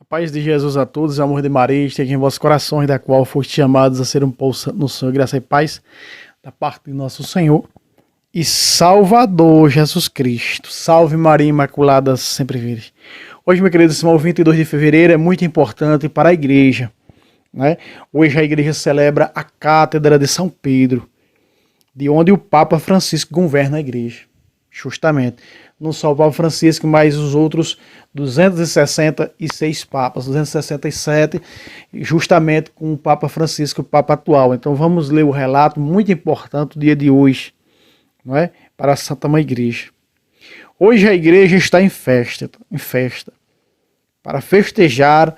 A paz de Jesus a todos, o amor de Maria esteja em vossos corações, da qual foste chamados a ser um povo santo no Senhor, graça e paz da parte de nosso Senhor e Salvador Jesus Cristo. Salve Maria Imaculada, sempre virgem. Hoje, meu querido irmão, 22 de fevereiro é muito importante para a igreja, né? Hoje a igreja celebra a Cátedra de São Pedro, de onde o Papa Francisco governa a igreja. Justamente, não só o Papa Francisco, mas os outros 266 papas, 267, justamente com o Papa Francisco, o Papa atual. Então vamos ler o relato muito importante do dia de hoje, não é? Para a Santa Mãe Igreja. Hoje a igreja está em festa, para festejar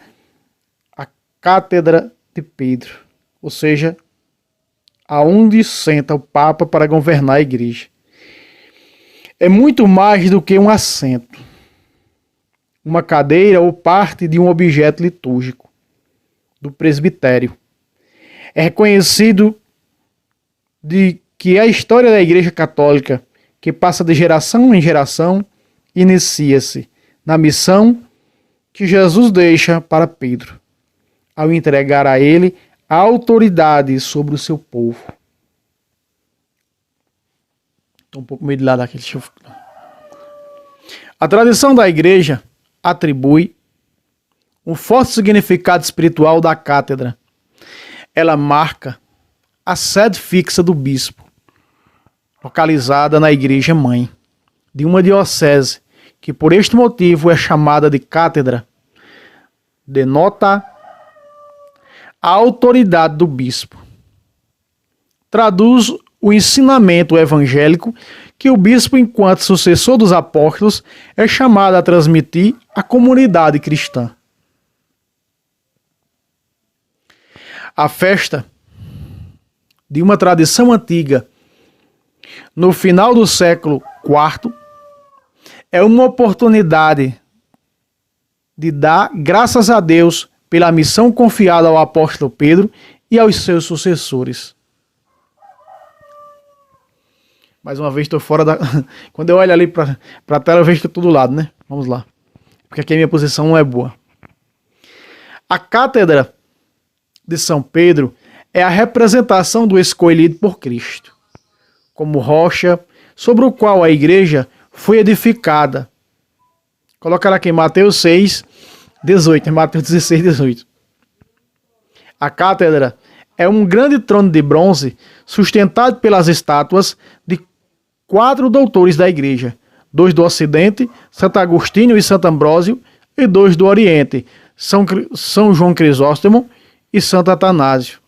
a Cátedra de Pedro, ou seja, aonde senta o Papa para governar a igreja. É muito mais do que um assento, uma cadeira ou parte de um objeto litúrgico do presbitério. É reconhecido de que a história da Igreja Católica, que passa de geração em geração, inicia-se na missão que Jesus deixa para Pedro, ao entregar a ele a autoridade sobre o seu povo. Estou um pouco meio de lado aqui. A tradição da igreja atribui um forte significado espiritual da cátedra. Ela marca a sede fixa do bispo, localizada na igreja mãe de uma diocese, que por este motivo é chamada de cátedra. Denota a autoridade do bispo. Traduz o ensinamento evangélico que o bispo, enquanto sucessor dos apóstolos, é chamado a transmitir à comunidade cristã. A festa de uma tradição antiga, no final do século IV, é uma oportunidade de dar graças a Deus pela missão confiada ao apóstolo Pedro e aos seus sucessores. Mais uma vez estou fora da... Quando eu olho ali para a tela, eu vejo que é tudo lado, né? Vamos lá. Porque aqui a minha posição não é boa. A Cátedra de São Pedro é a representação do escolhido por Cristo, como rocha sobre o qual a igreja foi edificada. Colocar aqui Mateus 6, 18. Mateus 16, 18. A Cátedra é um grande trono de bronze sustentado pelas estátuas de 4 doutores da igreja, 2 do Ocidente, Santo Agostinho e Santo Ambrósio, e 2 do Oriente, São João Crisóstomo e Santo Atanásio.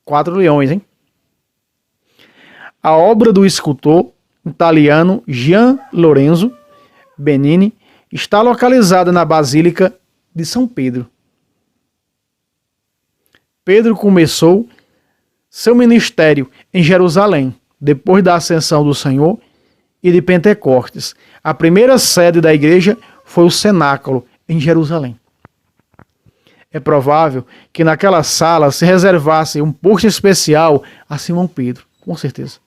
4 leões, hein? A obra do escultor italiano Gian Lorenzo Benini está localizada na Basílica de São Pedro. Pedro começou seu ministério em Jerusalém, depois da ascensão do Senhor e de Pentecostes. A primeira sede da igreja foi o cenáculo, em Jerusalém. É provável que naquela sala se reservasse um posto especial a Simão Pedro, com certeza.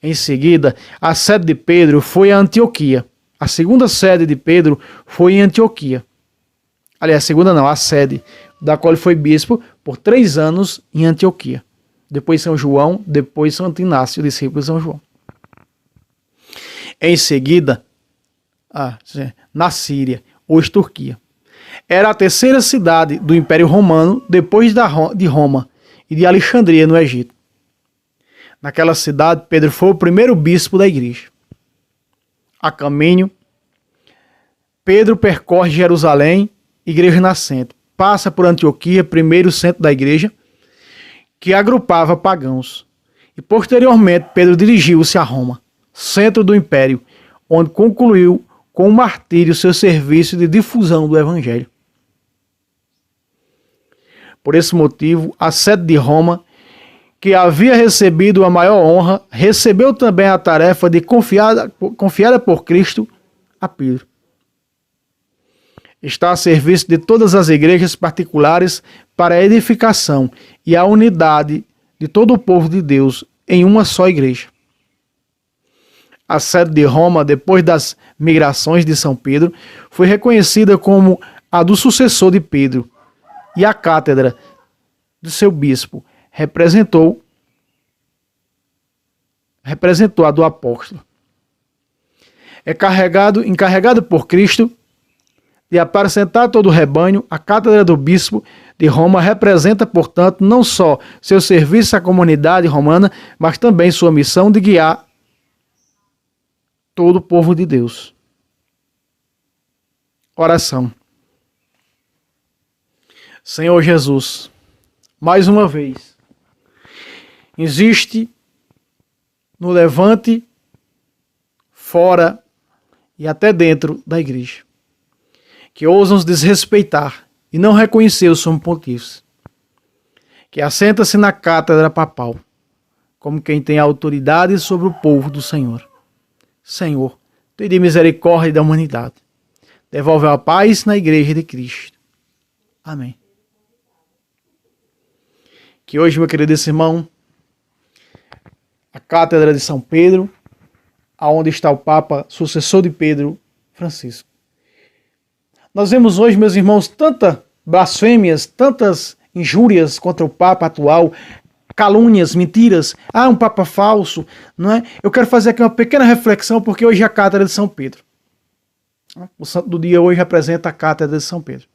Em seguida, a sede de Pedro foi a Antioquia. A segunda sede de Pedro foi em Antioquia. Aliás, a segunda não, a sede, da qual ele foi bispo por 3 anos em Antioquia. Depois São João, depois Santo Inácio, discípulo de São João. Em seguida, na Síria, hoje Turquia. Era a terceira cidade do Império Romano, depois de Roma e de Alexandria, no Egito. Naquela cidade, Pedro foi o primeiro bispo da igreja. A caminho, Pedro percorre Jerusalém, igreja nascente. Passa por Antioquia, primeiro centro da igreja, que agrupava pagãos. E posteriormente Pedro dirigiu-se a Roma, centro do império, onde concluiu com o martírio seu serviço de difusão do evangelho. Por esse motivo, a sede de Roma, que havia recebido a maior honra, recebeu também a tarefa de confiada por Cristo a Pedro. Está a serviço de todas as igrejas particulares para a edificação e a unidade de todo o povo de Deus em uma só igreja. a sede de Roma depois das migrações de São Pedro, foi reconhecida como a do sucessor de Pedro, e a cátedra do seu bispo representou a do apóstolo. Encarregado por Cristo de apacentar todo o rebanho, a cátedra do bispo de Roma representa, portanto, não só seu serviço à comunidade romana, mas também sua missão de guiar todo o povo de Deus. Oração. Senhor Jesus, mais uma vez, existe no levante, fora e até dentro da igreja, que ousam nos desrespeitar e não reconhecer o sumo pontífice, que assenta-se na cátedra papal, como quem tem autoridade sobre o povo do Senhor. Senhor, tenha misericórdia da humanidade. Devolve a paz na igreja de Cristo. Amém. Que hoje, meu querido irmão, a cátedra de São Pedro, aonde está o Papa sucessor de Pedro, Francisco. Nós vemos hoje, meus irmãos, tantas blasfêmias, tantas injúrias contra o Papa atual, calúnias, mentiras, um Papa falso, não é? Eu quero fazer aqui uma pequena reflexão, porque hoje é a cátedra de São Pedro. O santo do dia hoje apresenta a cátedra de São Pedro.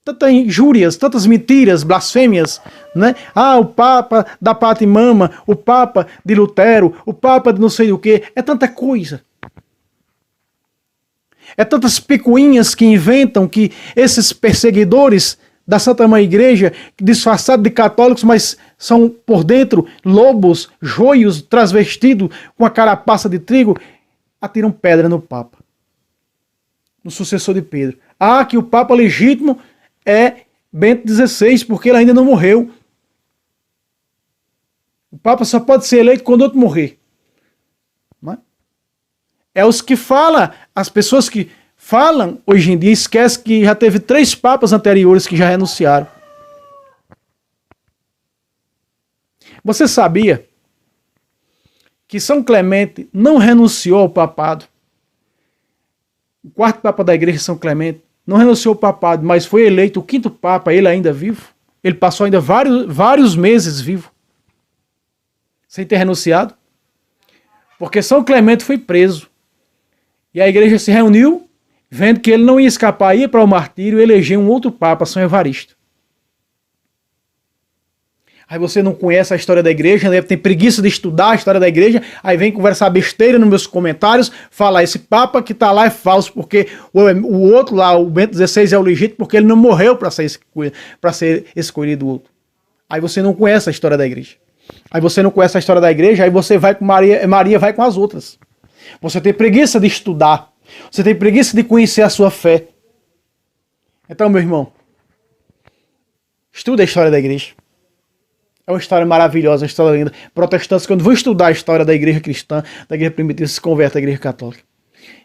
Tantas injúrias, tantas mentiras, blasfêmias, né? O Papa da Pátria e Mama, o Papa de Lutero, o Papa de não sei o quê. É tanta coisa. É tantas picuinhas que inventam, que esses perseguidores da Santa Mãe Igreja, disfarçados de católicos, mas são por dentro lobos, joios, transvestidos com a carapaça de trigo, atiram pedra no Papa, no sucessor de Pedro. Que o Papa legítimo é Bento XVI, porque ele ainda não morreu. O Papa só pode ser eleito quando outro morrer. Não é? É os que falam, as pessoas que falam hoje em dia, esquecem que já teve 3 papas anteriores que já renunciaram. Você sabia que São Clemente não renunciou ao papado? O 4º Papa da Igreja, São Clemente, não renunciou ao papado, mas foi eleito o 5º Papa, ele ainda vivo. Ele passou ainda vários meses vivo, sem ter renunciado. Porque São Clemente foi preso. E a igreja se reuniu, vendo que ele não ia escapar, ia para o martírio, e elegeu um outro Papa, São Evaristo. Aí você não conhece a história da igreja, deve ter preguiça de estudar a história da igreja, aí vem conversar besteira nos meus comentários, falar esse Papa que está lá é falso, porque o outro lá, o Bento XVI, é o legítimo, porque ele não morreu para ser escolhido o outro. Aí você não conhece a história da igreja. Aí você não conhece a história da igreja, aí você vai com Maria vai com as outras. Você tem preguiça de estudar, você tem preguiça de conhecer a sua fé. Então, meu irmão, estuda a história da igreja. É uma história maravilhosa, uma história linda. Protestantes, quando vão estudar a história da igreja cristã, da igreja primitiva, se converte à igreja católica.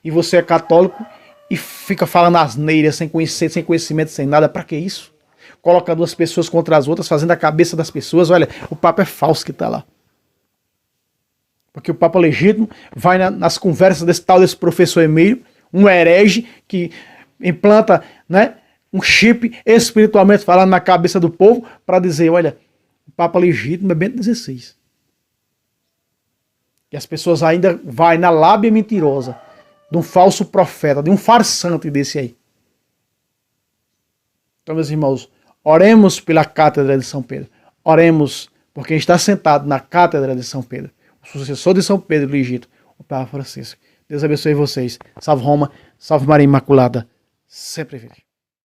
E você é católico e fica falando asneiras, sem conhecer, sem conhecimento, sem nada. Para que isso? Coloca 2 pessoas contra as outras, fazendo a cabeça das pessoas. Olha, o Papa é falso que está lá. Porque o Papa legítimo vai nas conversas desse professor Emílio, um herege que implanta, né, um chip espiritualmente falando na cabeça do povo para dizer, olha, o Papa legítimo é Bento XVI. E as pessoas ainda vai na lábia mentirosa de um falso profeta, de um farsante desse aí. Então, meus irmãos, oremos pela cátedra de São Pedro. Oremos por quem está sentado na cátedra de São Pedro, o sucessor de São Pedro legítimo, o Papa Francisco. Deus abençoe vocês. Salve Roma, salve Maria Imaculada, sempre vive.